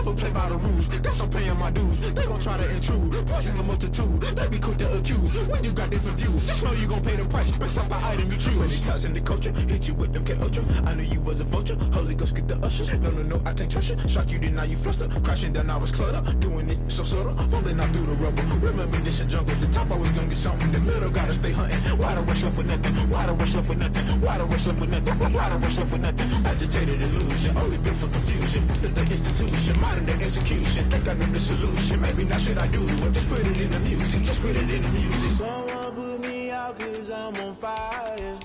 never play by the rules. Guess I'm paying my dues. They gon' try to intrude, poison the multitude. They be quick to accuse when you got different views. Just know you gon' pay the price based off the item you choose. Many times in the culture, hit you with them K-Ultra. I knew you was a vulture. Holy Ghost get the ushers. No, I can't trust you. Shock you, then now you fluster. Crashing down, I was cluttered. Doing this so subtle, falling out through the rubble. Remember this in jungle. The top I was gonna get something. The middle gotta stay hunting. Why the rush left for nothing? Why the rush left for nothing? Why the rush left for nothing? Why the rush left for nothing? Agitated illusion, only built for confusion. The institution, modern day execution. Think I know the solution. Maybe now should I do it? Just put it in the music. Just put it in the music. Someone put me out 'cause I'm on fire.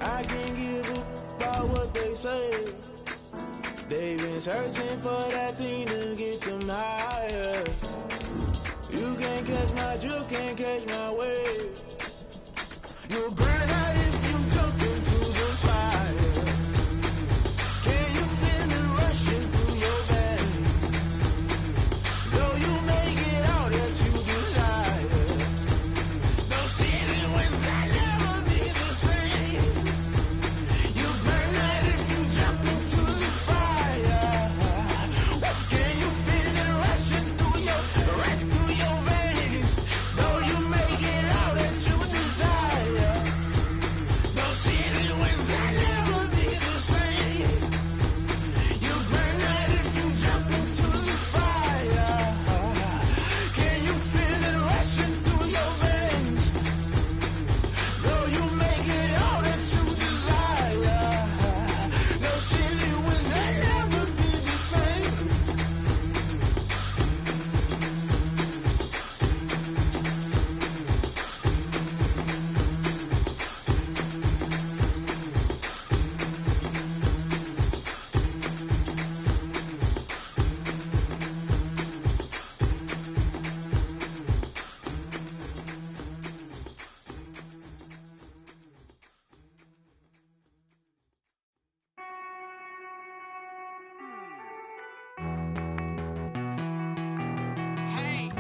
I can't give up about what they say. They've been searching for that thing to get them higher. You can't catch my drift, can't catch my wave. You'll burn out if you jump into the fire. Can you feel it rushing through your veins? Though you make it all that you desire. No ceiling when that never be the same. You burn out if you jump into the fire. Can you feel it rushing through your veins? Though you make it all that you desire. No ceiling when that never be the same. You burn out if you jump into the fire. Can you feel it rushing through your veins? Though you make it all that you desire. No ceiling when that never be the same. Hey.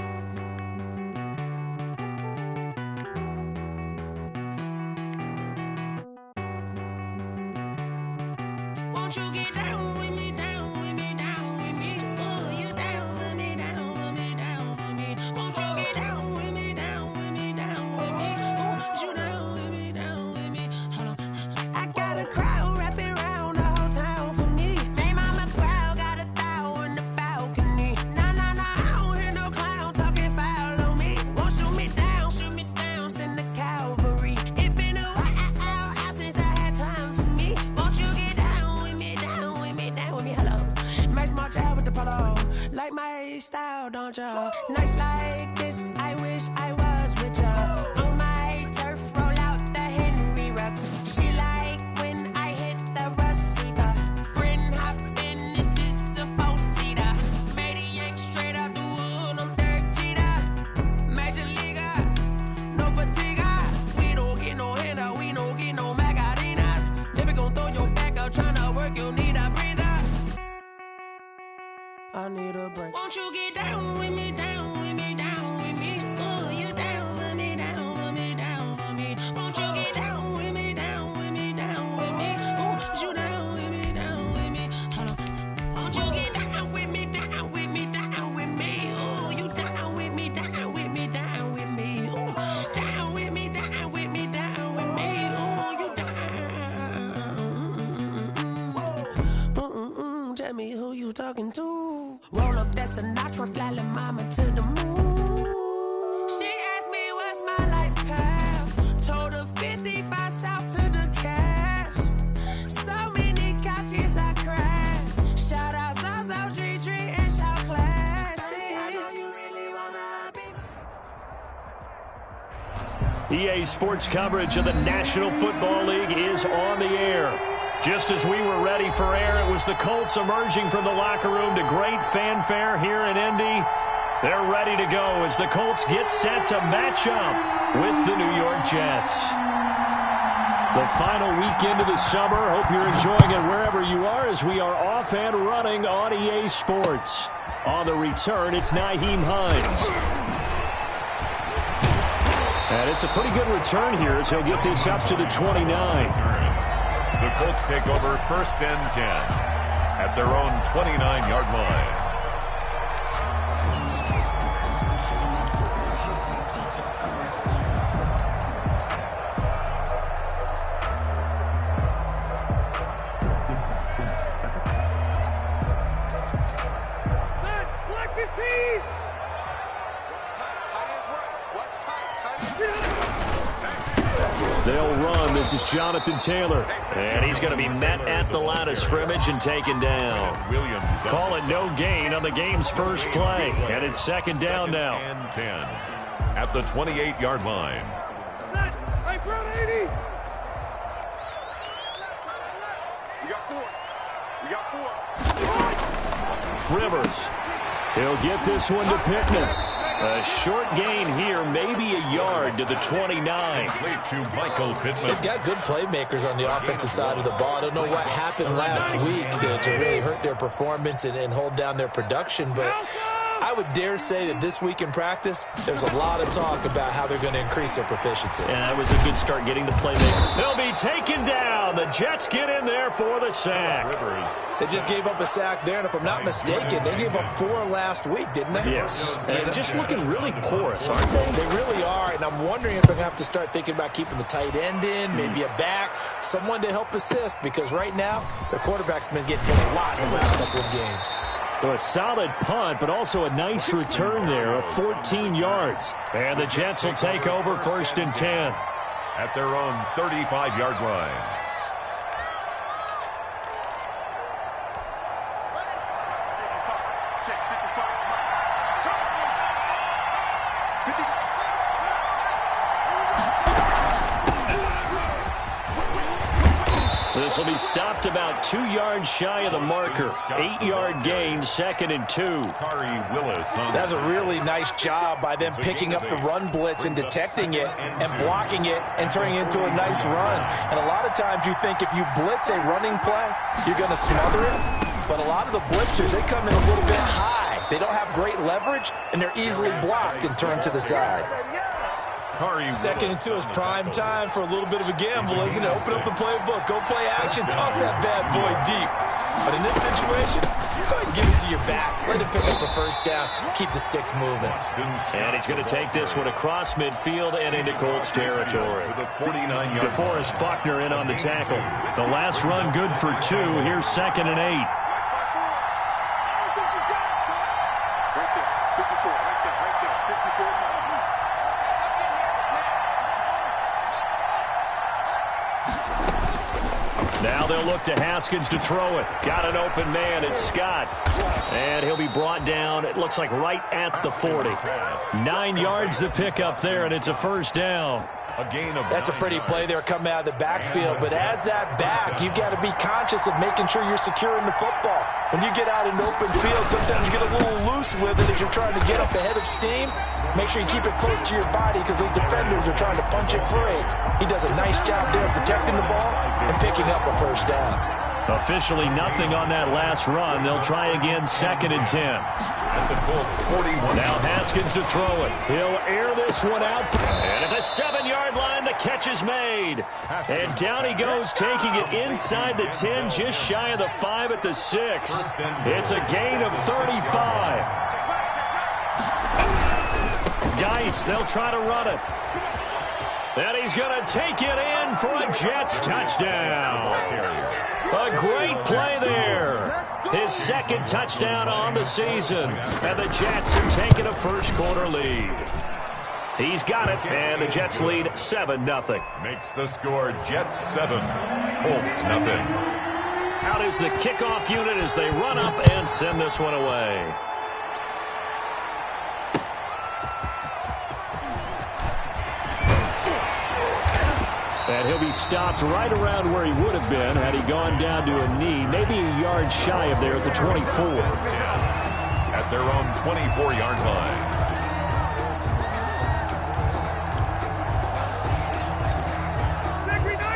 Won't you get down with me, down with me, down with me? Oh, you down with me, down with me, down with me. Won't you get down with me, down with me, down with me? Oh, you down with me, down with me? Hold on. I got a crowd wrapping around the whole town for me. They mama proud, got a thou in the balcony. Nah, I don't hear no clown talking foul on me. Won't shoot me down, send the cavalry. It been a while since I had time for me. Won't you get down with me, down with me, down with me? Hello. Max March out with the polo. Like my style, don't ya? Nights like this, I wish I was with ya. On my turf, roll out the Henry Rux. She like when I hit the receiver. Friend hop in, this is a four-seater. Made a yank straight out the wood, I'm Derek Jeter. Major leaguer, no fatigue. We don't get no handout, we don't get no Macarinas. Never gon' throw your back out, tryna work, you need a breather. I need a break. Won't you get down with me, down with me, down with me? Oh, you down with me, down with me, down with me? Won't you get down with me, down with me, down with me? Oh, you down with me, down with me? Hold on. Won't you get down with me, down with me, down with me? Oh, you down with me, down with me, down with me? Oh, down with me, down with me, down with me? Oh, you down. Tell me who you talking to. Roll up that Sinatra, fly la mama to the moon. She asked me what's my life path. Told her 55 south to the cat. So many couches I cried. Shout out Zazo, Tree, and shout classic. I know you really wanna be. EA Sports coverage of the National Football League is on the air. Just as we were ready for air, it was the Colts emerging from the locker room to great fanfare here in Indy. They're ready to go as the Colts get set to match up with the New York Jets. The final weekend of the summer. Hope you're enjoying it wherever you are as we are off and running on EA Sports. On the return, it's Nyheim Hines. And it's a pretty good return here as he'll get this up to the 29. The Colts take over 1st and 10. at their own 29-yard line. They'll run. This is Jonathan Taylor. And he's going to be met at the line of scrimmage and taken down. Call it no gain on the game's first play. And it's second down now. And 10 at the 28-yard line. Rivers. He'll get this one to Pittman. A short gain here, maybe a yard to the 29. To Michael Pittman. They've got good playmakers on the offensive side of the ball. I don't know what happened last week to really hurt their performance and hold down their production, but I would dare say that this week in practice, there's a lot of talk about how they're going to increase their proficiency. And that was a good start getting the playmaker. They'll be taken down. The Jets get in there for the sack. They just gave up a sack there, and if I'm not mistaken, they gave up 4 last week, didn't they? Yes. And just looking really porous, aren't they? They really are, and I'm wondering if they're going to have to start thinking about keeping the tight end in, maybe a back, someone to help assist, because right now, their quarterback's been getting hit a lot in the last couple of games. So a solid punt, but also a nice return there of 14 yards. And the Jets will take over 1st and 10. At their own 35-yard line. This will be stopped about 2 yards shy of the marker. 8-yard gain, 2nd and 2. That's a really nice job by them picking up the run blitz and detecting it and blocking it and turning it into a nice run. And a lot of times you think if you blitz a running play, you're going to smother it. But a lot of the blitzers, they come in a little bit high. They don't have great leverage, and they're easily blocked and turned to the side. 2nd and 2 is prime time for a little bit of a gamble, isn't it? Open up the playbook, go play action, toss that bad boy deep. But in this situation, go ahead and give it to your back. Let him pick up the first down, keep the sticks moving. And he's going to take this one across midfield and into Colts territory. DeForest Buckner in on the tackle. The last run good for 2. Here's 2nd and 8. Now they'll look to Haskins to throw it. Got an open man. It's Scott. And he'll be brought down, it looks like right at the 40. 9 yards to pick up there, and it's a first down. That's a pretty play there coming out of the backfield. But as that back, you've got to be conscious of making sure you're securing the football. When you get out in open field, sometimes you get a little loose with it as you're trying to get up ahead of steam. Make sure you keep it close to your body because those defenders are trying to punch it free. He does a nice job there protecting the ball and picking up a first down. Officially nothing on that last run. They'll try again, 2nd and 10. At the Colts 41. Now Haskins to throw it. He'll air this one out. And at the 7-yard line, the catch is made. And down he goes, taking it inside the 10, just shy of the 5 at the 6. It's a gain of 35. Geis, they'll try to run it. And he's going to take it in for a Jets touchdown. A great play there. His 2nd touchdown on the season. And the Jets are taking a first-quarter lead. He's got it, and the Jets lead 7-0. Makes the score Jets 7, Colts nothing. Out is the kickoff unit as they run up and send this one away. And he'll be stopped right around where he would have been had he gone down to a knee, maybe a yard shy of there at the 24. At their own 24-yard line.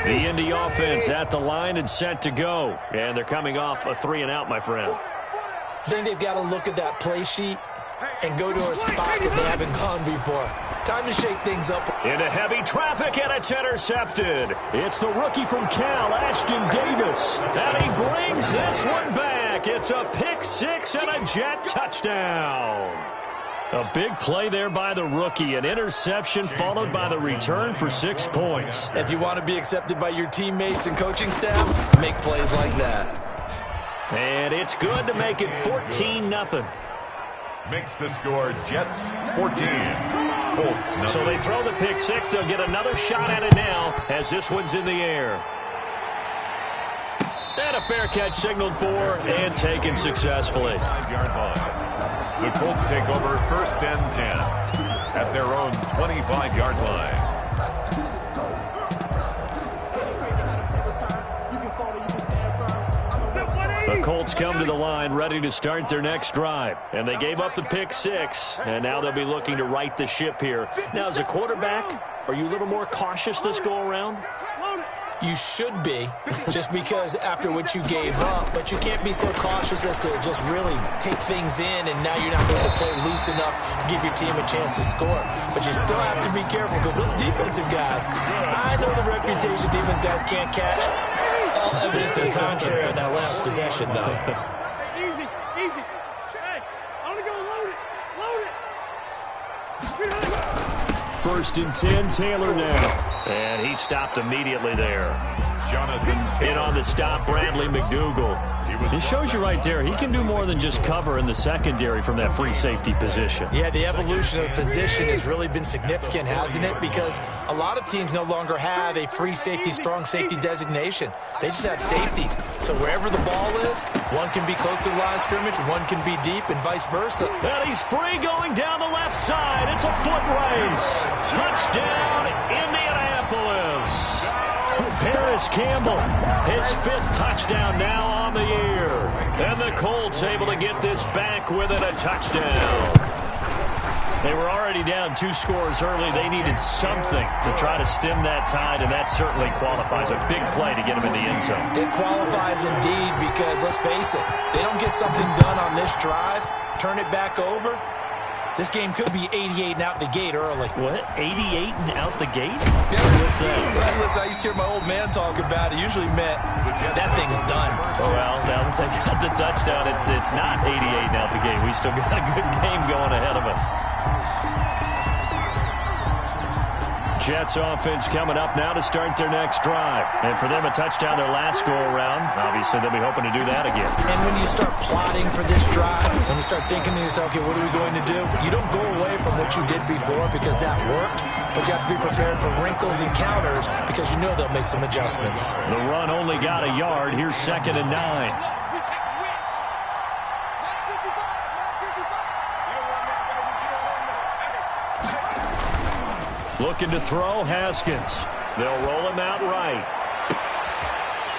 The Indy offense at the line and set to go. And they're coming off a 3-and-out, my friend. I think they've got to look at that play sheet and go to a spot that they haven't gone before. Time to shake things up. Into heavy traffic, and it's intercepted. It's the rookie from Cal, Ashton Davis. And he brings this one back. back. It's a pick six and a Jet touchdown. A big play there by the rookie. An interception followed by the return for 6 points. If you want to be accepted by your teammates and coaching staff, make plays like that. And it's good to make it 14-0. Makes the score Jets 14. Colts nothing. So they throw the pick six. They'll get another shot at it now as this one's in the air. And a fair catch signaled for and taken successfully. 5-yard line. The Colts take over 1st and 10 at their own 25-yard line. The Colts come to the line ready to start their next drive. And they gave up the pick six, and now they'll be looking to right the ship here. Now, as a quarterback, are you a little more cautious this go-around? You should be, just because after what you gave up, but you can't be so cautious as to just really take things in, and now you're not able to play loose enough to give your team a chance to score. But you still have to be careful because those defensive guys, I know the reputation defense guys can't catch. All evidence to the contrary on that last possession, though. Easy. Hey, only go load it. 1st and 10, Taylor now. And he stopped immediately there. Jonathan Taylor. In on the stop, Bradley McDougal. This shows you right there, he can do more than just cover in the secondary from that free safety position. Yeah, the evolution of the position has really been significant, hasn't it? Because a lot of teams no longer have a free safety, strong safety designation. They just have safeties. So wherever the ball is, one can be close to the line of scrimmage, one can be deep, and vice versa. And he's free going down the left side. It's a foot race. Touchdown, Indianapolis. Paris Campbell, his 5th touchdown now on the year. And the Colts able to get this back within a touchdown. They were already down 2 scores early. They needed something to try to stem that tide, and that certainly qualifies. A big play to get them in the end zone. It qualifies indeed because, let's face it, they don't get something done on this drive, turn it back over, this game could be 88 and out the gate early. What? 88 and out the gate? Yeah. What's that? Well, listen, I used to hear my old man talk about it. Usually meant that thing's done. Well, now that they got the touchdown, it's not 88 and out the gate. We still got a good game going ahead of us. Jets offense coming up now to start their next drive. And for them, a touchdown their last go-around. Obviously, they'll be hoping to do that again. And when you start plotting for this drive, when you start thinking to yourself, okay, what are we going to do? You don't go away from what you did before because that worked, but you have to be prepared for wrinkles and counters because you know they'll make some adjustments. The run only got a yard. Here's 2nd and 9. Looking to throw, Haskins. They'll roll him out right.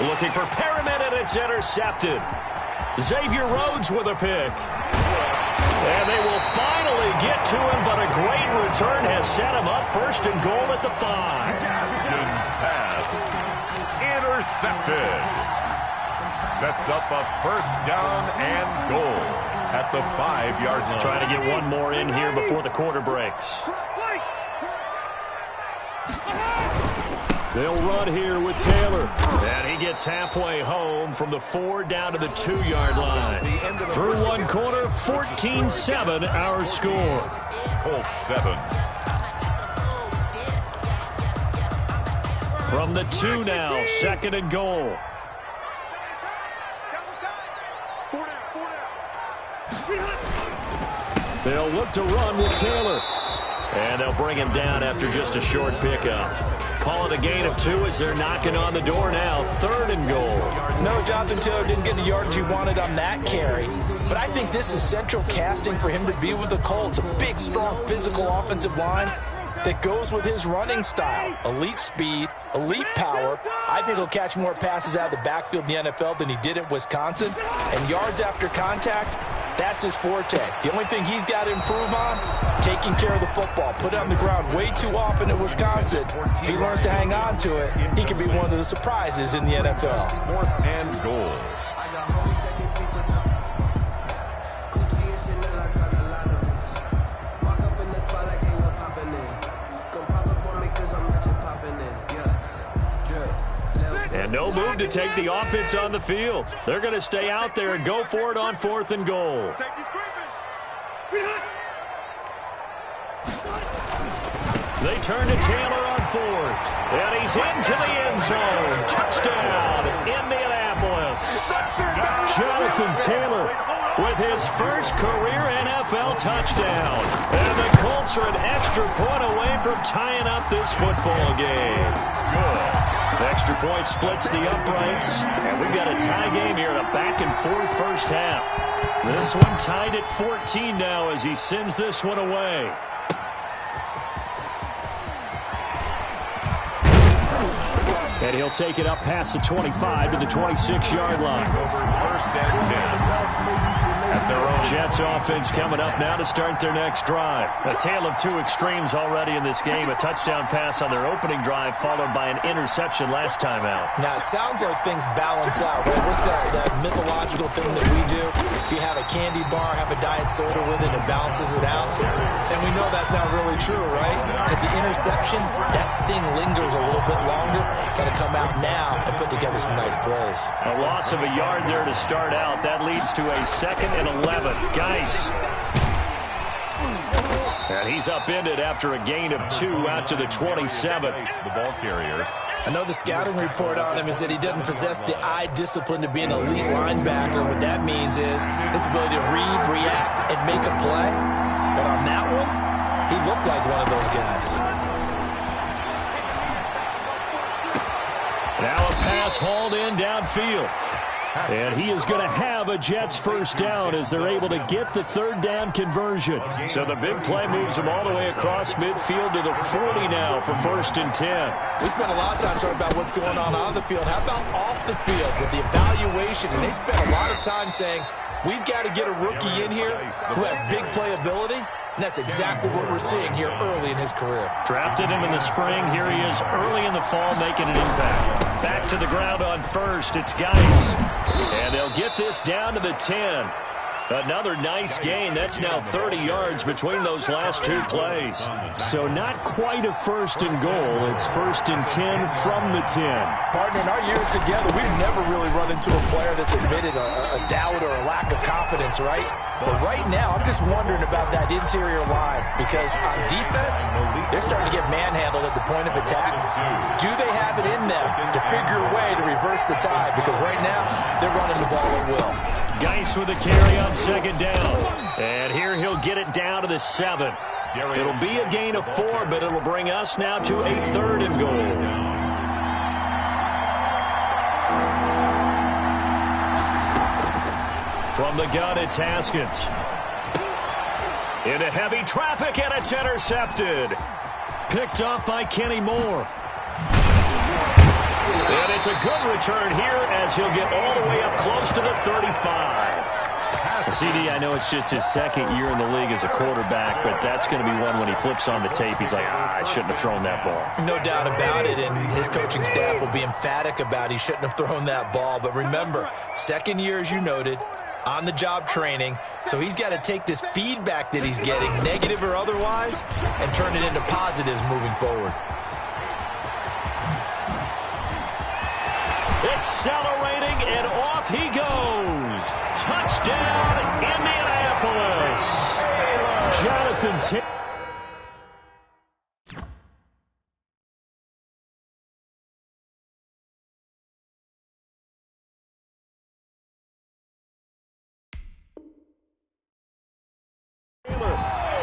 Looking for Perriman, and it's intercepted. Xavier Rhodes with a pick. And they will finally get to him, but a great return has set him up 1st and goal at the 5. Haskins pass. Intercepted. Sets up a 1st down and goal at the 5-yard line. Trying to get one more in here before the quarter breaks. They'll run here with Taylor. And he gets halfway home from the 4 down to the 2-yard line. Through one quarter, 14-7 our score. Colts 7. From the 2 now, 2nd and goal. They'll look to run with Taylor. And they'll bring him down after just a short pickup. Call it a gain of 2 as they're knocking on the door now. 3rd and goal. No, Jonathan Taylor didn't get the yardage he wanted on that carry. But I think this is central casting for him to be with the Colts. A big, strong, physical offensive line that goes with his running style. Elite speed, elite power. I think he'll catch more passes out of the backfield in the NFL than he did at Wisconsin. And yards after contact, that's his forte. The only thing he's got to improve on, taking care of the football. Put it on the ground way too often at Wisconsin. If he learns to hang on to it, he could be one of the surprises in the NFL. 4th and goal. And no movement move to take the offense on the field. They're going to stay out there and go for it on 4th and goal. They turn to Taylor on 4th. And he's into the end zone. Touchdown, Indianapolis. Jonathan Taylor with his first career NFL touchdown. And the Colts are an extra point away from tying up this football game. Good. Extra point splits the uprights. And we've got a tie game here in a back-and-forth first half. This one tied at 14 now as he sends this one away. And he'll take it up past the 25 to the 26-yard line. Over 1st and 10. At their own. Jets offense coming up now to start their next drive. A tale of two extremes already in this game. A touchdown pass on their opening drive followed by an interception last time out. Now, it sounds like things balance out, right? What's that mythological thing that we do? If you have a candy bar, have a diet soda with it, it balances it out. And we know that's not really true, right? Because the interception, that sting lingers a little bit longer. Got to come out now and put together some nice plays. A loss of a yard there to start out. That leads to a 2nd and 11. Geis. And he's upended after a gain of 2 out to the 27. The ball carrier. I know the scouting report on him is that he doesn't possess the eye discipline to be an elite linebacker. What that means is his ability to read, react, and make a play. But on that one, he looked like one of those guys. Now a pass hauled in downfield. And he is going to have a Jets first down as they're able to get the 3rd down conversion. So the big play moves them all the way across midfield to the 40 now for 1st and 10. We spent a lot of time talking about what's going on the field. How about off the field with the evaluation? And they spent a lot of time saying, we've got to get a rookie in here who has big playability. And that's exactly what we're seeing here early in his career. Drafted him in the spring. Here he is early in the fall making an impact. Back to the ground on 1st. It's Geis. And they'll get this down to the 10. Another nice gain. That's now 30 yards between those last 2 plays. So not quite a 1st and goal. It's 1st and 10 from the 10. Partner, in our years together, we've never really run into a player that's admitted a doubt or a lack of confidence, right? But right now, I'm just wondering about that interior line because on defense, they're starting to get manhandled at the point of attack. Do they have it in them to figure a way to reverse the tide? Because right now, they're running the ball at will. Geis with a carry on 2nd down. And here he'll get it down to the 7. It'll be a gain of 4, but it'll bring us now to a 3rd and goal. From the gun, it's Haskins. Into heavy traffic, and it's intercepted. Picked up by Kenny Moore. And it's a good return here as he'll get all the way up close to the 35. CD, I know it's just his 2nd year in the league as a quarterback, but that's going to be one when he flips on the tape. He's like, I shouldn't have thrown that ball. No doubt about it, and his coaching staff will be emphatic about he shouldn't have thrown that ball. But remember, 2nd year, as you noted, on-the-job training, so he's got to take this feedback that he's getting, negative or otherwise, and turn it into positives moving forward. Accelerating, and off he goes. Touchdown, Indianapolis. Jonathan Taylor.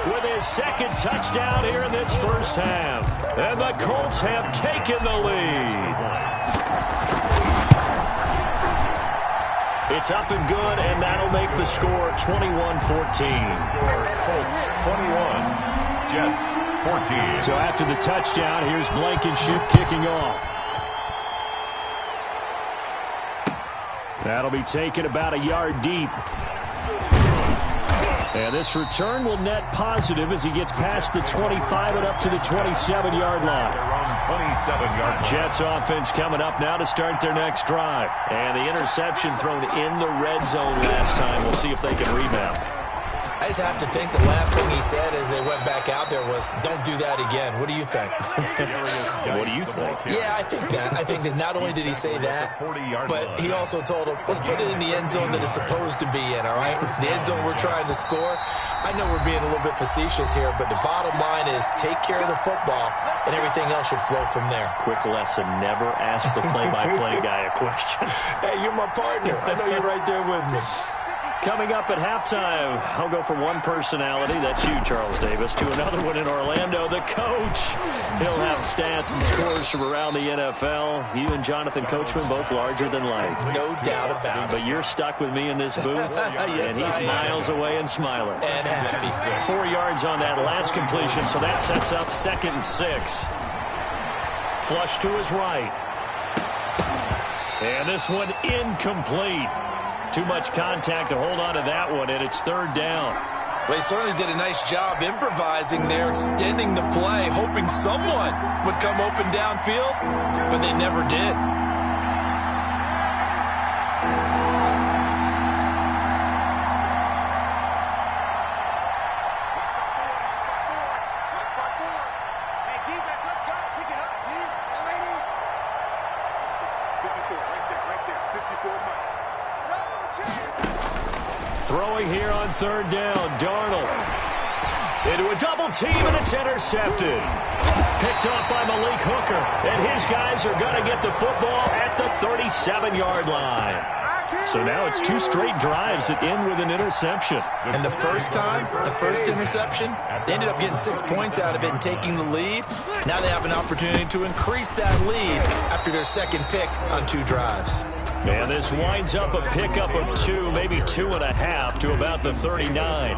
With his 2nd touchdown here in this first half. And the Colts have taken the lead. It's up and good, and that'll make the score 21-14. Colts 21, Jets 14. So after the touchdown, here's Blankenship kicking off. That'll be taken about a yard deep. And this return will net positive as he gets past the 25 and up to the 27-yard line. Their own 27-yard line. Jets offense coming up now to start their next drive. And the interception thrown in the red zone last time. We'll see if they can rebound. I just have to think the last thing he said as they went back out there was, don't do that again. What do you think? What do you think? Yeah, I think that. I think that not only did he say that, but he also told him, let's put it in the end zone that it's supposed to be in, all right? The end zone we're trying to score. I know we're being a little bit facetious here, but the bottom line is take care of the football, and everything else should flow from there. Quick lesson, never ask the play-by-play guy a question. Hey, you're my partner. I know you're right there with me. Coming up at halftime, I'll go from one personality, that's you, Charles Davis, to another one in Orlando, the coach. He'll have stats and scores from around the NFL. You and Jonathan Coachman, both larger than life. No doubt about it. But you're stuck with me in this booth, Yes, and he's miles away and smiling. And happy. 4 yards on that last completion, so that sets up 2nd and 6. Flush to his right. And this one incomplete. Too much contact to hold on to that one, and it's 3rd down. Well, he certainly did a nice job improvising there, extending the play, hoping someone would come open downfield, but they never did. Throwing here on 3rd down, Darnold. Into a double team, and it's intercepted. Picked off by Malik Hooker, and his guys are going to get the football at the 37-yard line. So now it's 2 straight drives that end with an interception. And the first time, the first interception, they ended up getting 6 points out of it and taking the lead. Now they have an opportunity to increase that lead after their 2nd pick on 2 drives. And this winds up a pickup of 2, maybe 2.5 to about the 39.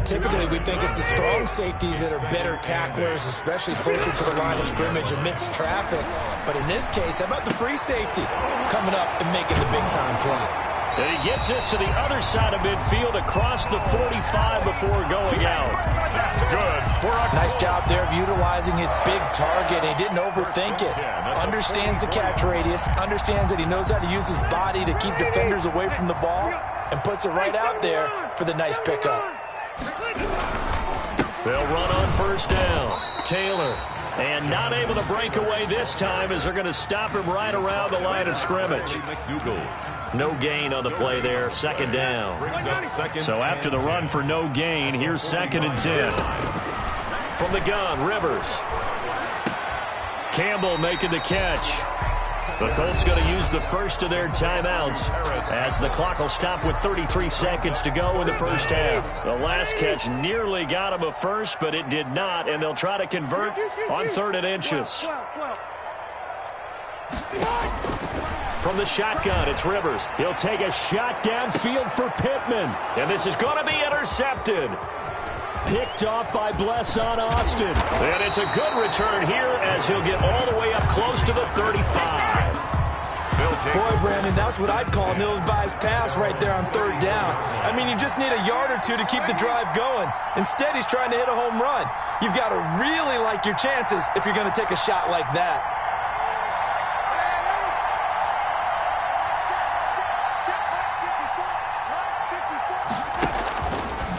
Typically, we think it's the strong safeties that are better tacklers, especially closer to the line of scrimmage amidst traffic. But in this case, how about the free safety coming up and making the big-time play? And he gets us to the other side of midfield across the 45 before going out. That's good. Nice job there of utilizing his big target. He didn't overthink it. Understands the catch radius, understands that he knows how to use his body to keep defenders away from the ball, and puts it right out there for the nice pickup. They'll run on 1st down. Taylor. And not able to break away this time as they're going to stop him right around the line of scrimmage. No gain on the play there, 2nd down. So after the run for no gain, here's 2nd and 10. From the gun, Rivers. Campbell making the catch. The Colts going to use the first of their timeouts as the clock will stop with 33 seconds to go in the first half. The last catch nearly got him a first, but it did not, and they'll try to convert on 3rd and inches. From the shotgun, it's Rivers. He'll take a shot downfield for Pittman, and this is going to be intercepted. Picked off by Blesson Austin. And it's a good return here as he'll get all the way up close to the 35. Boy, Brandon, that's what I'd call an ill-advised pass right there on 3rd down. I mean, you just need a yard or 2 to keep the drive going. Instead, he's trying to hit a home run. You've got to really like your chances if you're going to take a shot like that.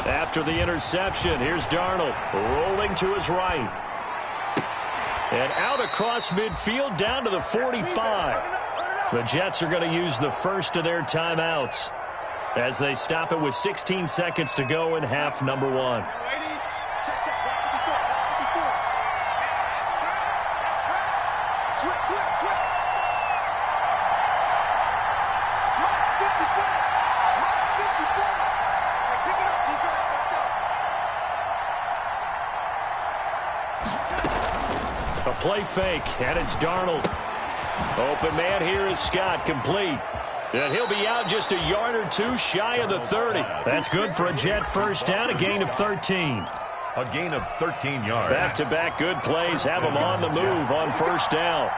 After the interception, here's Darnold rolling to his right. And out across midfield down to the 45. The Jets are going to use the first of their timeouts as they stop it with 16 seconds to go in half number 1. A play fake, and it's Darnold. Open man here is Scott, complete. And he'll be out just a yard or 2 shy of the 30. That's good for a Jet first down, a gain of 13. A gain of 13 yards. Back-to-back good plays have him on the move on 1st down.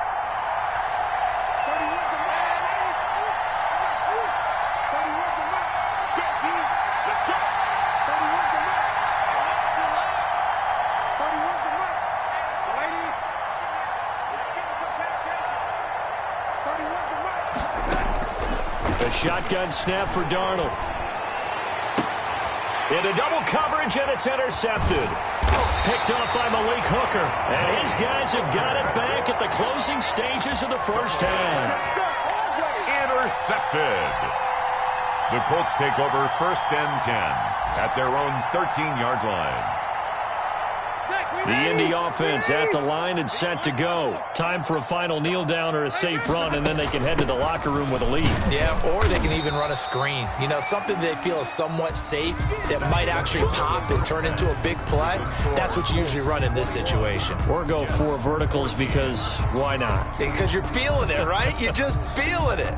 A shotgun snap for Darnold. Into double coverage, and it's intercepted. Picked off by Malik Hooker. And his guys have got it back at the closing stages of the first half. Intercepted. The Colts take over 1st and 10 at their own 13-yard line. The Indy offense at the line and set to go. Time for a final kneel down or a safe run, and then they can head to the locker room with a lead. Yeah, or they can even run a screen. You know, something they feel is somewhat safe that might actually pop and turn into a big play. That's what you usually run in this situation. Or go 4 verticals because why not? Because you're feeling it, right? You're just feeling it.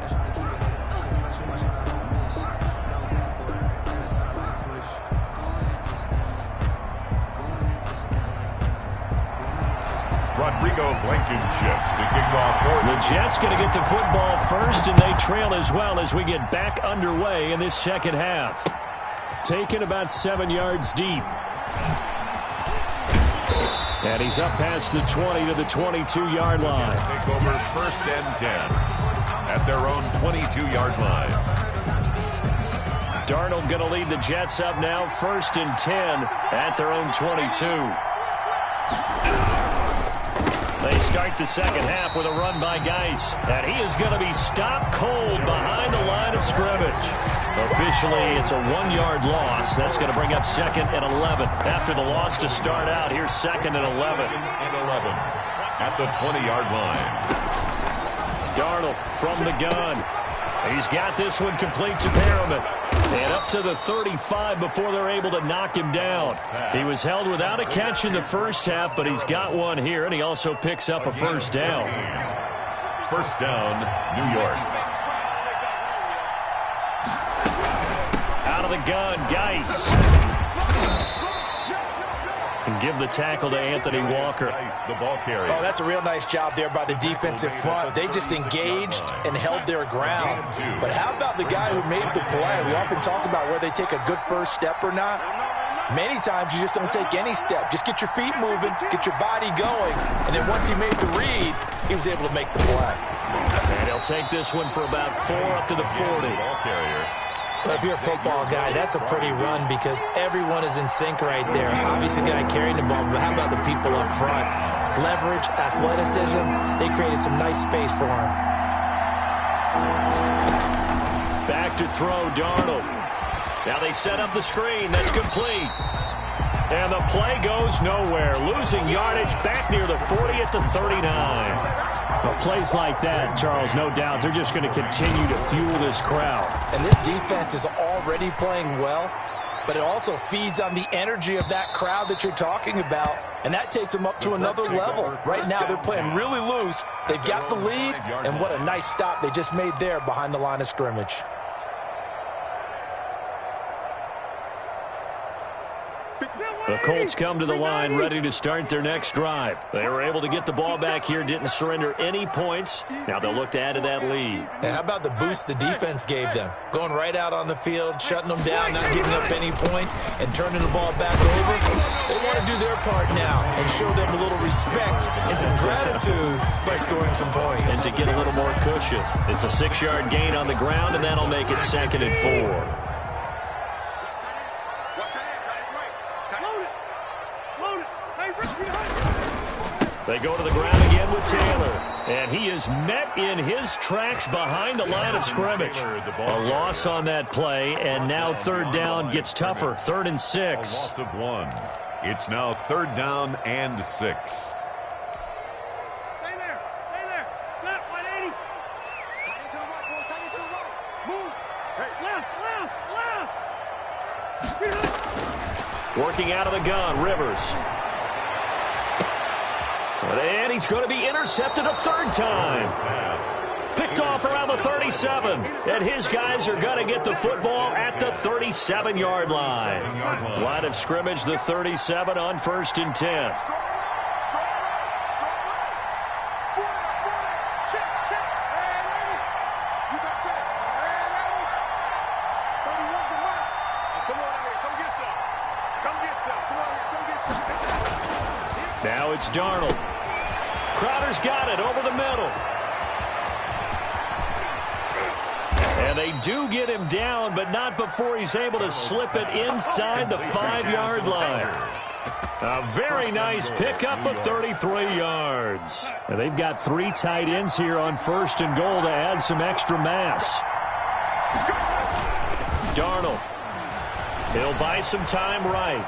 Rodrigo Blankenship to kick off for the Jets going to get the football first, and they trail as well as we get back underway in this second half. Taken about 7 yards deep. And he's up past the 20 to the 22-yard line. Take over 1st and 10 at their own 22-yard line. Darnold going to lead the Jets up now, 1st and 10 at their own 22. They start the second half with a run by Geis, and he is going to be stopped cold behind the line of scrimmage. Officially, it's a 1-yard loss. That's going to bring up 2nd and 11. After the loss to start out, here's 2nd and 11. 2nd and 11 at the 20-yard line. Darnold from the gun. He's got this one complete to Perriman. And up to the 35 before they're able to knock him down. He was held without a catch in the first half, but he's got one here, and he also picks up a first down. First down, New York. Out of the gun, Geis. And give the tackle to Anthony Walker. The ball carrier. Oh, that's a real nice job there by the defensive front. They just engaged and held their ground. But how about the guy who made the play? We often talk about whether they take a good first step or not. Many times you just don't take any step. Just get your feet moving, get your body going, and then once he made the read, he was able to make the play. And he'll take this one for about 4 up to the 40. Ball carrier. Well, if you're a football guy, that's a pretty run because everyone is in sync right there. Obviously, the guy carrying the ball, but how about the people up front? Leverage, athleticism, they created some nice space for him. Back to throw, Darnold. Now they set up the screen. That's complete. And the play goes nowhere. Losing yardage back near the 40 at the 39. Well, plays like that, Charles, no doubt, they're just going to continue to fuel this crowd. And this defense is already playing well, but it also feeds on the energy of that crowd that you're talking about, and that takes them up to another level. Right now, they're playing really loose. They've got the lead, and what a nice stop they just made there behind the line of scrimmage. The Colts come to the line ready to start their next drive. They were able to get the ball back here, didn't surrender any points. Now they'll look to add to that lead. And how about the boost the defense gave them? Going right out on the field, shutting them down, not giving up any points, and turning the ball back over. They want to do their part now and show them a little respect and some gratitude by scoring some points. And to get a little more cushion. It's a 6-yard gain on the ground, and that'll make it 2nd and 4. They go to the ground again with Taylor. And he is met in his tracks behind the line of scrimmage. A loss on that play, and now 3rd down gets tougher. 3rd and 6. A loss of 1. It's now 3rd down and 6. Stay there. Stay there. Left, 180. Move. Left. Working out of the gun, Rivers. And he's going to be intercepted a 3rd time. Picked off around the 37. And his guys are going to get the football at the 37-yard line. Line of scrimmage, the 37 on 1st and 10. Now it's Darnold. Crowder's got it over the middle. And they do get him down, but not before he's able to slip it inside the 5-yard line. A very nice pickup of 33 yards. And they've got 3 tight ends here on 1st and goal to add some extra mass. Darnold. He'll buy some time right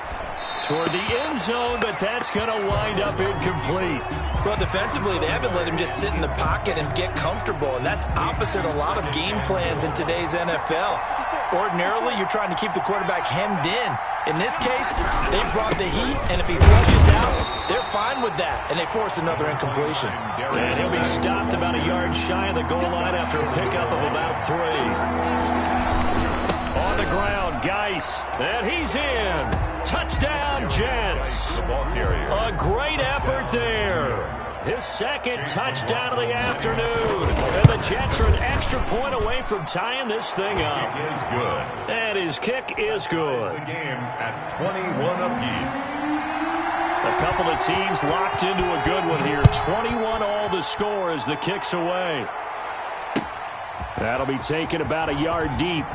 toward the end zone, but that's going to wind up incomplete. Well, defensively, they haven't let him just sit in the pocket and get comfortable, and that's opposite a lot of game plans in today's NFL. Ordinarily, you're trying to keep the quarterback hemmed in. In this case, they brought the heat, and if he rushes out, they're fine with that, and they force another incompletion. And he'll be stopped about a yard shy of the goal line after a pickup of about 3. On the ground, Geis, and he's in. Touchdown, Jets. A great effort there. His 2nd touchdown of the afternoon. And the Jets are an extra point away from tying this thing up. Kick is good. And his kick is good. The game at 21 apiece. A couple of teams locked into a good one here. 21 all the score as the kick's away. That'll be taken about a yard deep.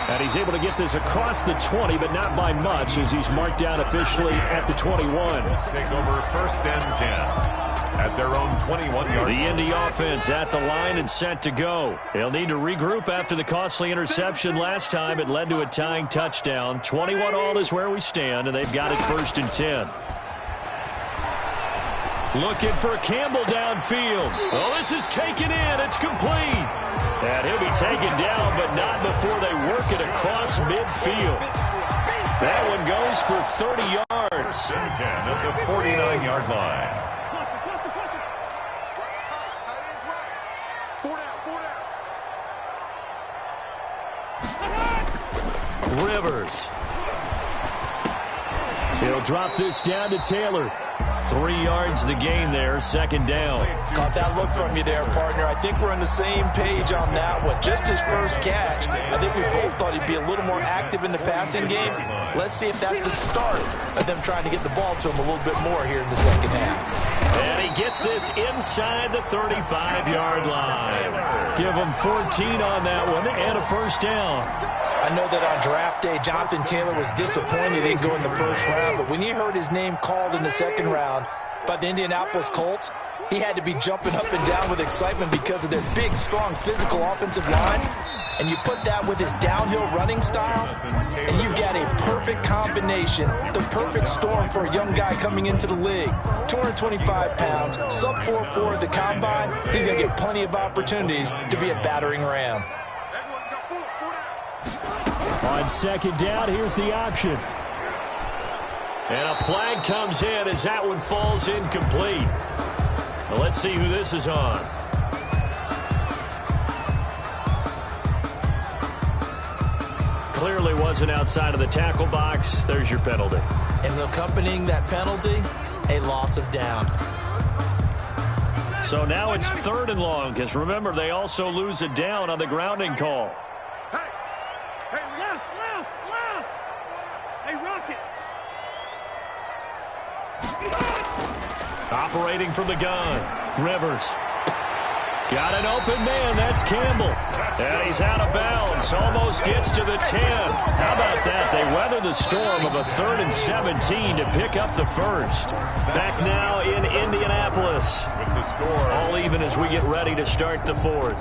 And he's able to get this across the 20, but not by much, as he's marked down officially at the 21. Take over 1st and 10 at their own 21-yard. The Indy offense at the line and set to go. They'll need to regroup after the costly interception last time. It led to a tying touchdown. 21 all is where we stand, and they've got it 1st and 10. Looking for Campbell downfield. Oh, this is taken in. It's complete. And he'll be taken down, but not before they work it across midfield. That one goes for 30 yards. 10 at the 49-yard line. Rivers. He'll drop this down to Taylor. 3 yards the gain there, 2nd down. Caught that look from you there, partner. I think we're on the same page on that one. Just his first catch. I think we both thought he'd be a little more active in the passing game. Let's see if that's the start of them trying to get the ball to him a little bit more here in the 2nd half. And he gets this inside the 35-yard line. Give him 14 on that one and a 1st down. I know that on draft day, Jonathan Taylor was disappointed he didn't go in the 1st round, but when he heard his name called in the 2nd round by the Indianapolis Colts, he had to be jumping up and down with excitement because of their big, strong, physical offensive line. And you put that with his downhill running style, and you've got a perfect combination, the perfect storm for a young guy coming into the league. 225 pounds, sub 4.4 at the combine. He's going to get plenty of opportunities to be a battering ram. On 2nd down, here's the option. And a flag comes in as that one falls incomplete. Well, let's see who this is on. Clearly wasn't outside of the tackle box. There's your penalty. And accompanying that penalty, a loss of down. So now it's 3rd and long, because remember, they also lose a down on the grounding call. Operating from the gun, Rivers. Got an open man, that's Campbell. And he's out of bounds, almost gets to the 10. How about that? They weather the storm of a 3rd and 17 to pick up the 1st. Back now in Indianapolis. With the score. All even as we get ready to start the 4th.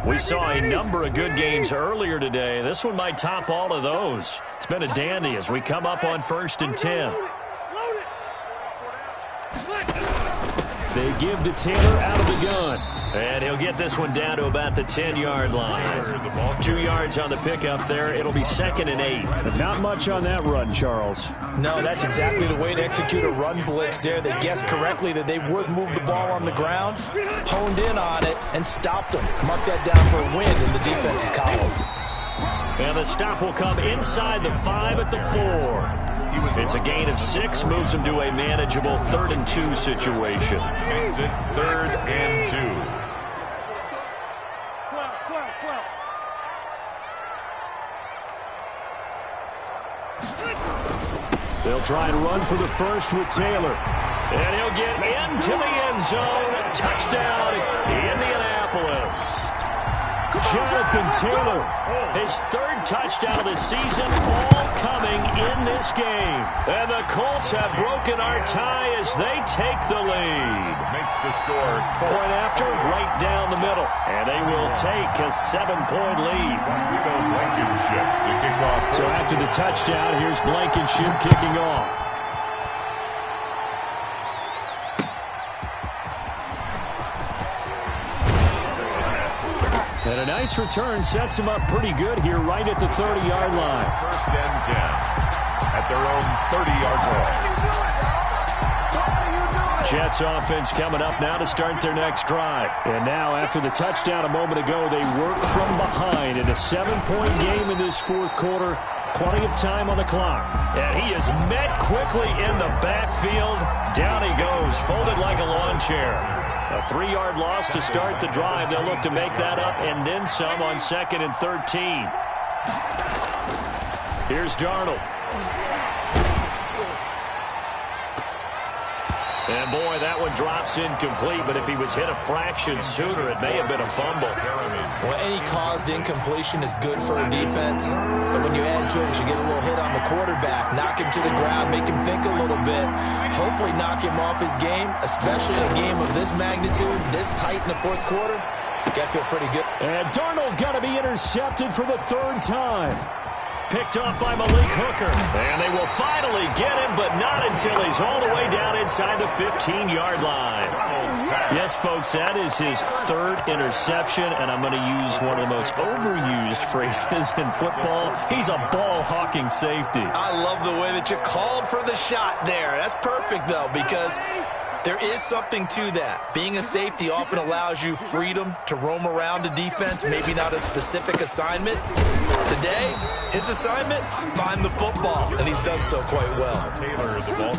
We saw a number of good games earlier today. This one might top all of those. It's been a dandy as we come up on 1st and 10. They give to Taylor out of the gun. And he'll get this one down to about the 10-yard line. 2 yards on the pickup there. It'll be 2nd and 8. But not much on that run, Charles. No, that's exactly the way to execute a run blitz there. They guessed correctly that they would move the ball on the ground, honed in on it, and stopped them. Mark that down for a win in the defense's column. And the stop will come inside the 5 at the 4. It's a gain of 6, moves them to a manageable 3rd and 2 situation. Makes it 3rd and 2. They'll try and run for the first with Taylor. And he'll get into the end zone. Touchdown, Indianapolis. Jonathan Taylor, his third touchdown of the season, all coming in this game. And the Colts have broken our tie as they take the lead. Makes the score. Point after, right down the middle. And they will take a 7-point lead. We go Blankenship to kick off. So after the touchdown, here's Blankenship kicking off. And a nice return sets him up pretty good here right at the 30-yard line. First and 10 at their own 30-yard line. Jets offense coming up now to start their next drive. And now after the touchdown a moment ago, they work from behind in a 7-point game in this fourth quarter. Plenty of time on the clock. And he is met quickly in the backfield. Down he goes, folded like a lawn chair. A 3-yard loss to start the drive. They'll look to make that up and then some on 2nd and 13. Here's Darnold. And boy, that one drops incomplete, but if he was hit a fraction sooner, it may have been a fumble. Well, any caused incompletion is good for a defense, but when you add to it, you get a little hit on the quarterback, knock him to the ground, make him think a little bit, hopefully knock him off his game, especially in a game of this magnitude, this tight in the fourth quarter. Got to feel pretty good. And Darnold got to be intercepted for the 3rd time. Picked off by Malik Hooker. And they will finally get him, but not until he's all the way down inside the 15-yard line. Yes, folks, that is his 3rd interception, and I'm going to use one of the most overused phrases in football. He's a ball-hawking safety. I love the way that you called for the shot there. That's perfect, though, because there is something to that. Being a safety often allows you freedom to roam around a defense, maybe not a specific assignment. Today, his assignment, find the football, and he's done so quite well.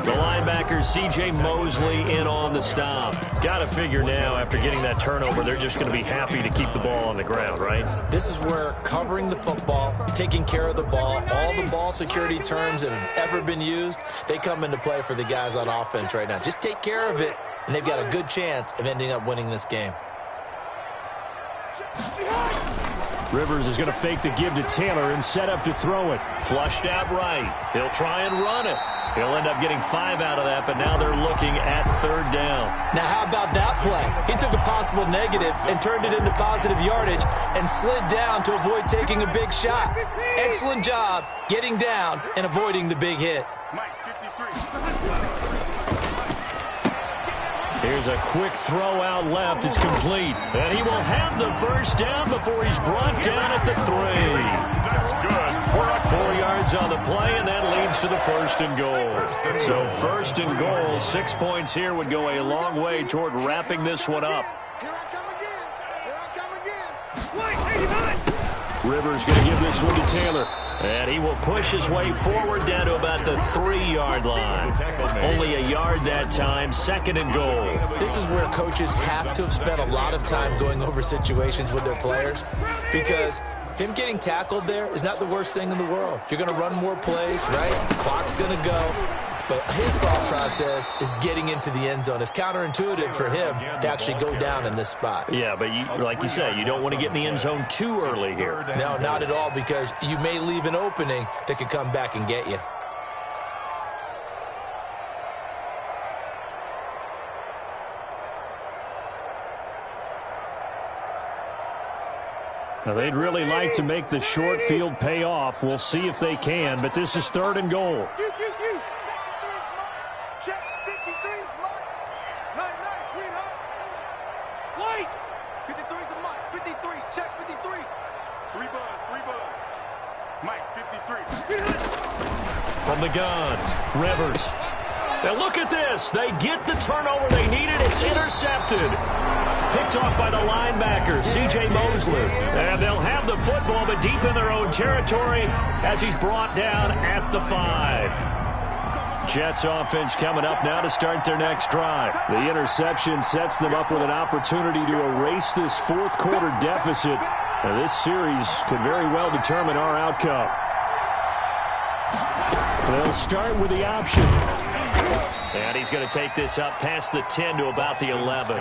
The linebacker, C.J. Mosley, in on the stop. Got to figure now, after getting that turnover, they're just going to be happy to keep the ball on the ground, right? This is where covering the football, taking care of the ball, all the ball security terms that have ever been used, they come into play for the guys on offense right now. Just take care of it, and they've got a good chance of ending up winning this game. Rivers is going to fake the give to Taylor and set up to throw it. Flushed out right. He'll try and run it. He'll end up getting 5 out of that, but now they're looking at 3rd down. Now, how about that play? He took a possible negative and turned it into positive yardage and slid down to avoid taking a big shot. Excellent job getting down and avoiding the big hit. Here's a quick throw out left. It's complete. And he will have the 1st down before he's brought down at the 3. That's good. 4 yards on the play, and that leads to the 1st and goal. So 1st and goal, 6 points here would go a long way toward wrapping this one up. Rivers going to give this one to Taylor. And he will push his way forward down to about the 3-yard line. Only a yard that time, 2nd and goal. This is where coaches have to have spent a lot of time going over situations with their players, because him getting tackled there is not the worst thing in the world. You're going to run more plays, right? Clock's going to go. But his thought process is getting into the end zone. It's counterintuitive for him to actually go down in this spot. Yeah, but like you say, you don't want to get in the end zone too early here. No, not at all, because you may leave an opening that could come back and get you. Now, they'd really like to make the short field pay off. We'll see if they can, but this is 3rd and goal. Check 53's Mike. Nice, sweetheart. Wait. 53's the Mike. 53. Check 53. 3 buzz. Mike, 53. From the gun, Rivers. Now look at this. They get the turnover they needed. It's intercepted. Picked off by the linebacker, C.J. Mosley. And they'll have the football, but deep in their own territory as he's brought down at the 5. Jets offense coming up now to start their next drive. The interception sets them up with an opportunity to erase this fourth quarter deficit. Now, this series could very well determine our outcome. They'll start with the option. And he's going to take this up past the 10 to about the 11.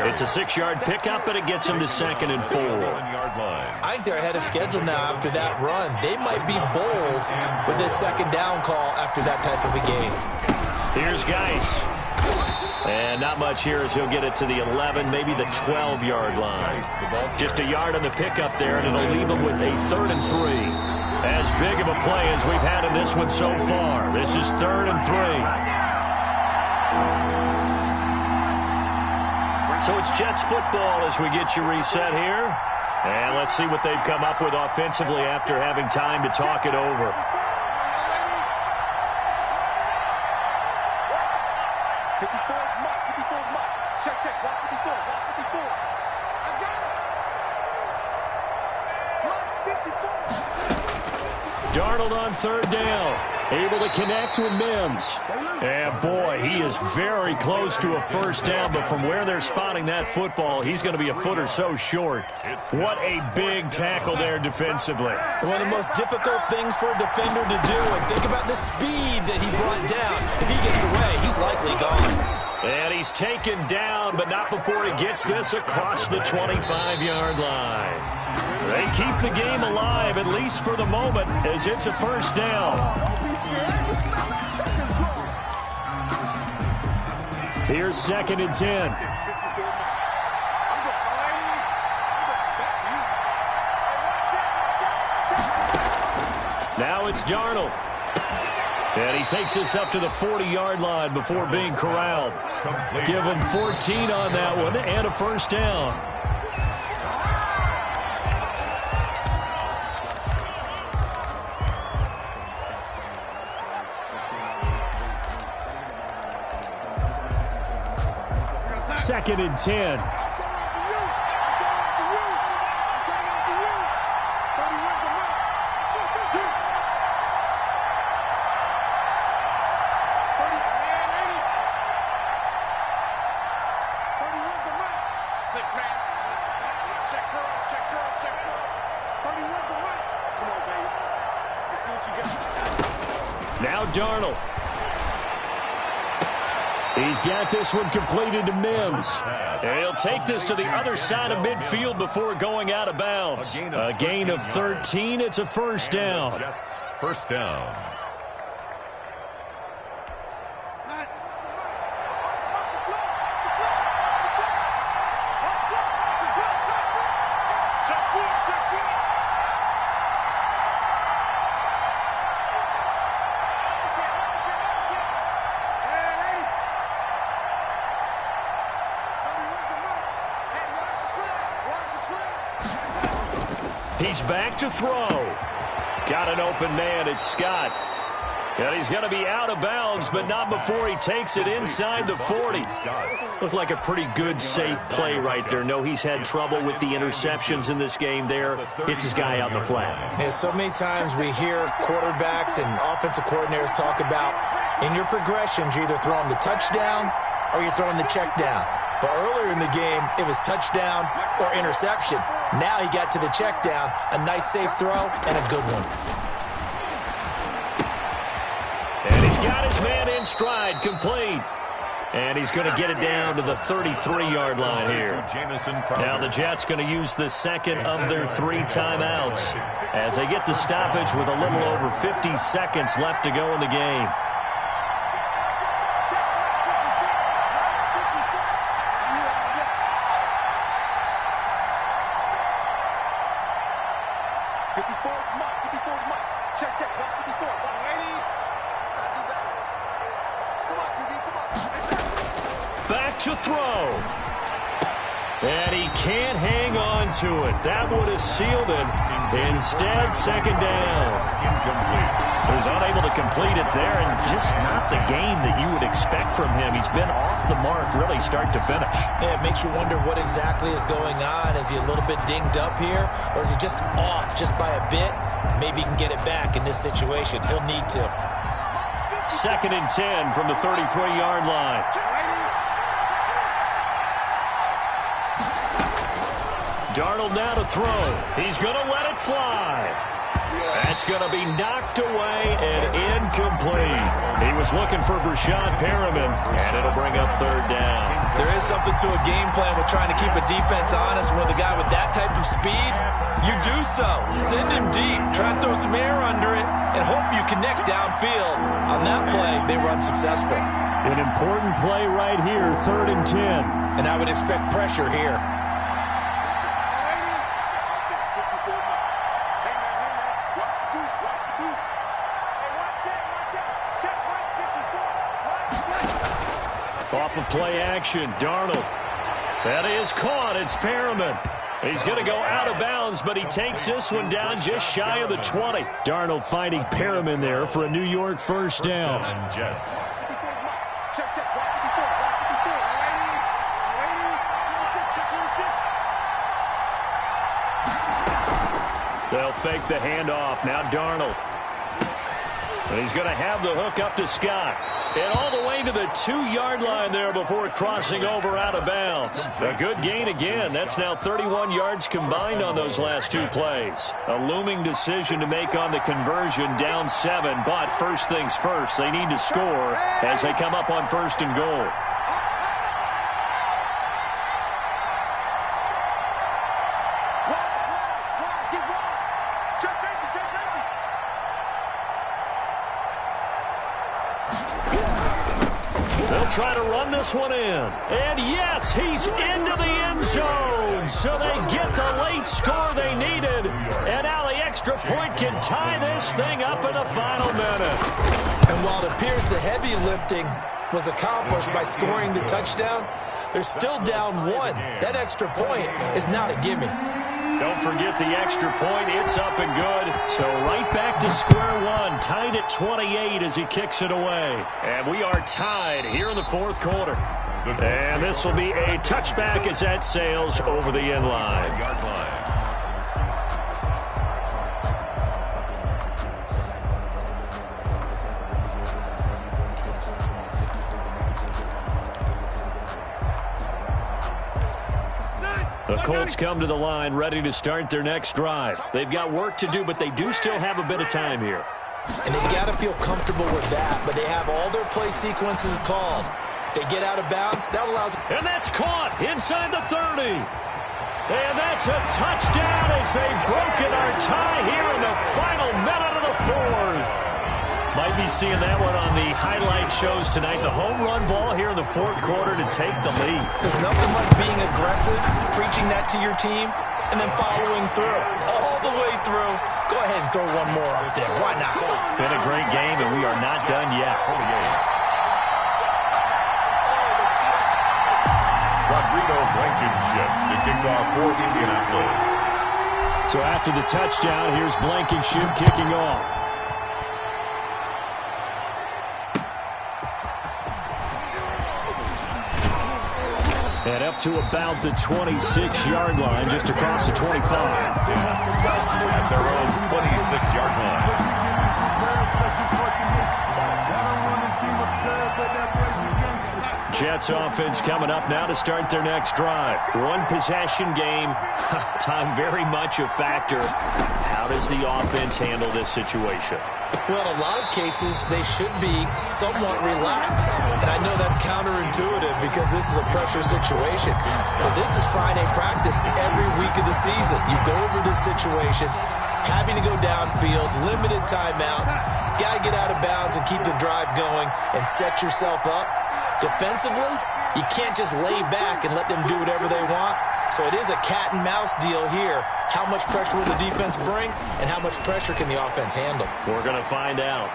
It's a 6-yard pickup, but it gets him to 2nd and 4. I think they're ahead of schedule now after that run. They might be bold with this 2nd down call after that type of a game. Here's Geis. And not much here as he'll get it to the 11, maybe the 12-yard line. Just a yard on the pickup there, and it'll leave him with a 3rd and 3. As big of a play as we've had in this one so far. This is 3rd and 3. So it's Jets football as we get you reset here. And let's see what they've come up with offensively after having time to talk it over. Check. Watch 54. I got it. Watch 54. Darnold on 3rd down. Able to connect with Mims. And boy, he is very close to a 1st down, but from where they're spotting that football, he's going to be a foot or so short. What a big tackle there defensively. One of the most difficult things for a defender to do, and think about the speed that he brought down. If he gets away, he's likely gone. And he's taken down, but not before he gets this across the 25-yard line. They keep the game alive, at least for the moment, as it's a 1st down. Here's 2nd and 10. Now it's Darnold. And he takes this up to the 40-yard line before being corralled. Give him 14 on that one and a 1st down. Second and 10. Now Darnold. He's got this one completed to Mims. And he'll take this to the other side of midfield before going out of bounds. A gain of 13. It's a 1st down. Jets 1st down. He's back to throw. Got an open man. It's Scott. And he's going to be out of bounds, but not before he takes it inside the 40. Looked like a pretty good, safe play right there. No, he's had trouble with the interceptions in this game there. Hits his guy out in the flat. Yeah, so many times we hear quarterbacks and offensive coordinators talk about in your progressions, you're either throwing the touchdown or you're throwing the check down. But earlier in the game, it was touchdown or interception. Now he got to the check down, a nice safe throw, and a good one. And he's got his man in stride, complete. And he's going to get it down to the 33-yard line here. Now the Jets going to use the 2nd of their 3 timeouts as they get the stoppage with a little over 50 seconds left to go in the game. Back to throw. And he can't hang on to it. That would have sealed it. Instead, 2nd down. He was unable to complete it there, and just not the game that you would expect from him. He's been off the mark really start to finish. Yeah, it makes you wonder what exactly is going on. Is he a little bit dinged up here, or is he just off just by a bit? Maybe he can get it back in this situation. He'll need to. 2nd and 10 from the 33-yard line. Darnold now to throw. He's going to let it fly. That's going to be knocked away and incomplete. He was looking for Brashad Perriman, and it'll bring up third down. There is something to a game plan with trying to keep a defense honest. With a guy with that type of speed, you do so. Send him deep. Try and throw some air under it and hope you connect downfield. On that play, they were unsuccessful. An important play right here, 3rd and 10. And I would expect pressure here. Off of play action, Darnold. That is caught. It's Perriman. He's going to go out of bounds, but he takes this one down just shy of the 20. Darnold finding Perriman there for a New York first down. Jets. They'll fake the handoff. Now Darnold. And he's going to have the hook up to Scott. And all the way to the 2-yard line there before crossing over out of bounds. A good gain again. That's now 31 yards combined on those last 2 plays. A looming decision to make on the conversion, down 7. But first things first, they need to score as they come up on 1st and goal. Try to run this one in. And yes, he's into the end zone. So they get the late score they needed. And now the extra point can tie this thing up in the final minute. And while it appears the heavy lifting was accomplished by scoring the touchdown, they're still down 1. That extra point is not a gimme. Don't forget the extra point. It's up and good. So right back to square one. Tied at 28 as he kicks it away. And we are tied here in the 4th quarter. And this will be a touchback as that sails over the end line. The Colts come to the line ready to start their next drive. They've got work to do, but they do still have a bit of time here. And they've got to feel comfortable with that, but they have all their play sequences called. If they get out of bounds, that allows... And that's caught inside the 30. And that's a touchdown as they've broken our tie here in the final minute of the 4th. Might be seeing that one on the highlight shows tonight. The home run ball here in the 4th quarter to take the lead. There's nothing like being aggressive, preaching that to your team, and then following through. All the way through. Go ahead and throw one more up there. Why not? It's been a great game, and we are not done yet. Rodrigo Blankenship to kick off for Indianapolis. So after the touchdown, here's Blankenship kicking off. And up to about the 26-yard line, just across the 25. At their own 26-yard line. Jets offense coming up now to start their next drive. One possession game. Time very much a factor. How does the offense handle this situation? Well, in a lot of cases, they should be somewhat relaxed. And I know that's counterintuitive because this is a pressure situation. But this is Friday practice every week of the season. You go over this situation, having to go downfield, limited timeouts, got to get out of bounds and keep the drive going and set yourself up. Defensively, you can't just lay back and let them do whatever they want. So it is a cat and mouse deal here. How much pressure will the defense bring, and how much pressure can the offense handle? We're going to find out.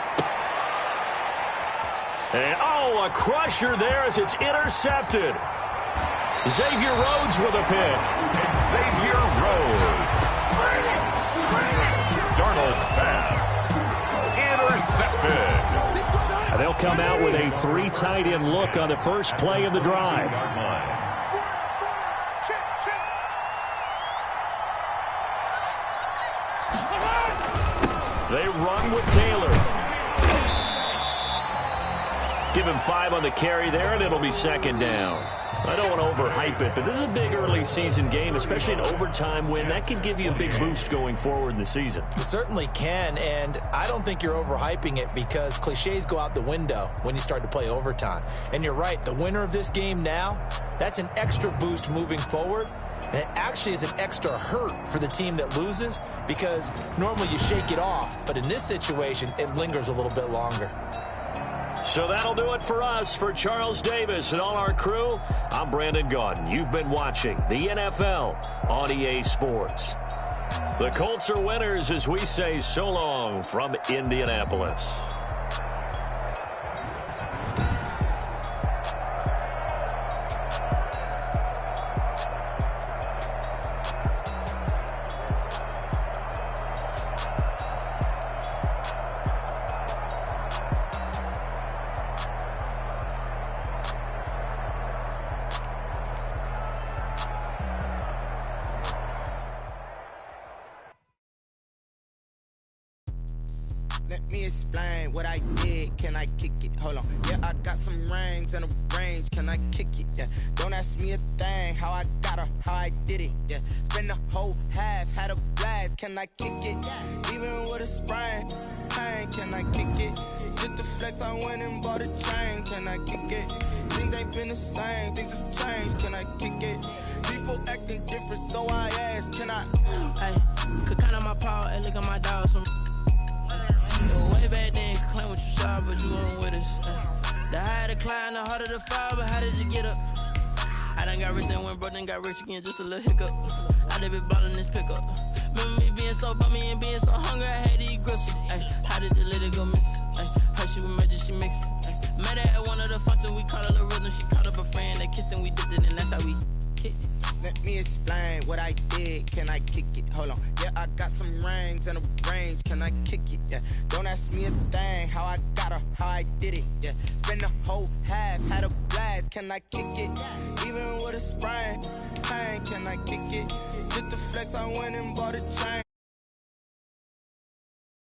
And, oh, a crusher there as it's intercepted. Xavier Rhodes with a pick. And Xavier Rhodes. Darnold's pass. Intercepted. They'll come out with a 3 tight end look on the first play of the drive. They run with Taylor. Give him 5 on the carry there, and it'll be second down. I don't want to overhype it, but this is a big early season game, especially an overtime win. That could give you a big boost going forward in the season. It certainly can, and I don't think you're overhyping it because cliches go out the window when you start to play overtime. And you're right, the winner of this game now, that's an extra boost moving forward. And it actually is an extra hurt for the team that loses because normally you shake it off, but in this situation, it lingers a little bit longer. So that'll do it for us. For Charles Davis and all our crew, I'm Brandon Gaudin. You've been watching the NFL on EA Sports. The Colts are winners as we say so long from Indianapolis. Let me explain what I did. Can I kick it? Hold on. Yeah, I got some rings and a range. Can I kick it? Yeah. Don't ask me a thing. How I got her, how I did it. Yeah. Spend the whole half, had a blast. Can I kick it? Even with a sprain. Pain, can I kick it? Just to flex, I went and bought a chain. Can I kick it? Things ain't been the same. Things have changed. Can I kick it? People acting different, so I ask. Can I? Hey, could count on my power and look at my dogs from. Way back then, could claim what you saw, but you weren't with us. The higher the climb, the harder the fall, but how did you get up? I done got rich, then went broke, then got rich again, just a little hiccup. I done been ballin' this pickup. Remember me being so bummy and being so hungry, I had to eat gristle. Ay, how did you let it go miss? Ay, her she was magic, she mixed. Met her at one of the functions, we caught a little rhythm. She caught up a friend, they kissed and we dipped it, and that's how we kicked it. Let me explain what I did. Can I kick it? Hold on. Yeah, I got some rings and a range. Can I kick it? Yeah. Don't ask me a thing. How I got her, how I did it. Yeah. Spend the whole half, had a blast. Can I kick it? Even with a sprain. Pain, can I kick it? Just to flex, I went and bought a chain.